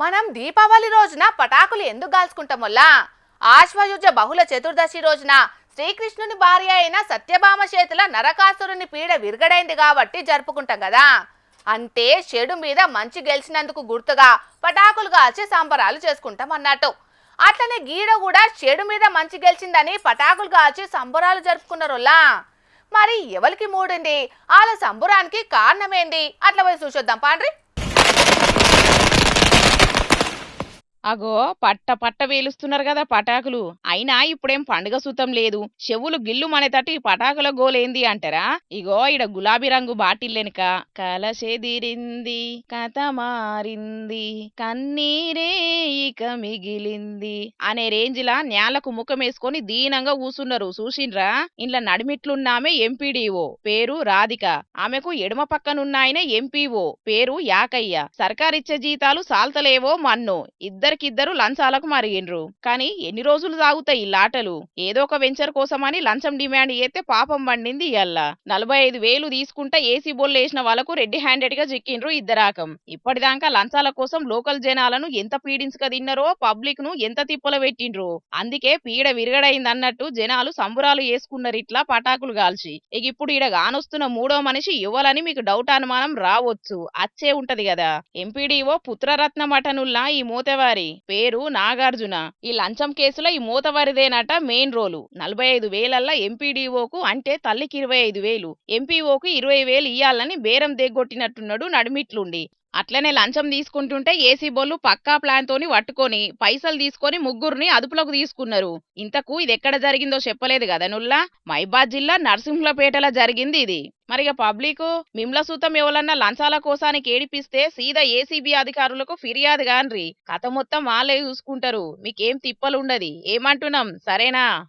మనం దీపావళి రోజున పటాకులు ఎందుకు కాల్చుకుంటాం వల్ల ఆశ్వయుజ బహుళ చతుర్దశి రోజున శ్రీకృష్ణుని భార్య అయిన సత్యభామ చేతుల నరకాసురుని పీడ విరగడైంది కాబట్టి జరుపుకుంటాం కదా. అంటే చెడు మీద మంచి గెలిచినందుకు గుర్తుగా పటాకులు కాల్చి సంబరాలు చేసుకుంటాం అన్నట్టు. అట్లనే గీడ కూడా చెడు మీద మంచి గెలిచిందని పటాకులు కాల్చి సంబరాలు జరుపుకున్నారోలా. మరి ఎవరికి మూడింది, వాళ్ళ సంబరానికి కారణమేంది, అట్లా పోయి చూసొద్దాం పాండ్రి. అగో పట్ట పట్ట వేలుస్తున్నారు కదా పటాకులు. అయినా ఇప్పుడేం పండుగ సుతం లేదు, చెవులు గిల్లు మనేతట్టు ఈ పటాకుల గోలేంది అంటారా? ఇగో ఇడ గులాబీ రంగు బాటిల్లెనక కలశెదిరింది కథ మారింది కన్నీరే ఇక మిగిలింది అనే రేంజిలా నేలకు ముఖమేసుకొని దీనంగా కూసున్నారు చూసిండ్రా. ఇండ్ల నడిమిట్లున్నామే ఎంపీడీఓ, పేరు రాధిక. ఆమెకు ఎడమ పక్కనున్నాయనే ఎంపీఓ, పేరు యాకయ్య. సర్కారిచ్చే జీతాలు సాల్తలేవో మన్నో, ఇద్దరికిద్దరు లంచాలకు మరిగిండ్రు. కానీ ఎన్ని రోజులు సాగుతాయి ఈ లాటలు? ఏదో ఒక వెంచర్ కోసమని లంచం డిమాండ్ చేస్తే పాపం పండింది ఇయ్యల్లా. 45,000 తీసుకుంటే ఏసీ బొల్లేసిన వాళ్ళకు రెడ్డి హ్యాండెడ్ గా చిక్కిండ్రు ఇద్దరాకం. ఇప్పటిదాకా లంచాల కోసం లోకల్ జనాలను ఎంత పీడించక తిన్నరో, పబ్లిక్ ను ఎంత తిప్పల పెట్టిండ్రు. అందుకే పీడ విరగడైందన్నట్టు జనాలు సంబురాలు చేసుకున్నారు ఇట్లా పటాకులు కాల్చి. ఇక ఇప్పుడు ఈడ గానొస్తున్న మూడో మనిషి ఇవ్వాలని మీకు డౌట్ అనుమానం రావచ్చు, అచ్చే ఉంటది కదా. ఎంపీడీఓ పుత్రరత్న మటనుల్లా ఈ మూతవారి, పేరు నాగార్జున. ఈ లంచం కేసులో ఈ మూతవారిదేనట మెయిన్ రోలు. 45,000 ఎంపీడీఓకు అంటే తల్లికి 25,000, ఎంపీఓకు 20,000 ఇయ్యాలని బేరం దిగొట్టినట్టున్నాడు నడిమిట్లుండి. అట్లనే లంచం తీసుకుంటుంటే ఏసీ బొల్లు పక్కా ప్లాన్ తోని పట్టుకొని పైసలు తీసుకొని ముగ్గురిని అదుపులోకి తీసుకున్నారు. ఇంతకు ఇది ఎక్కడ జరిగిందో చెప్పలేదు కదా నుల్లా. మైబాద్ జిల్లా నర్సింహులపేటలో జరిగింది ఇది. మరిగా పబ్లిక్ మిమ్ల సూతం ఎవరన్నా లంచాల కోసానికి ఏడిపిస్తే సీదా ఏసీబీ అధికారులకు ఫిర్యాదు గాన్రి. కథ మొత్తం వాళ్ళే చూసుకుంటారు, మీకేం తిప్పలుండది. ఏమంటున్నాం, సరేనా?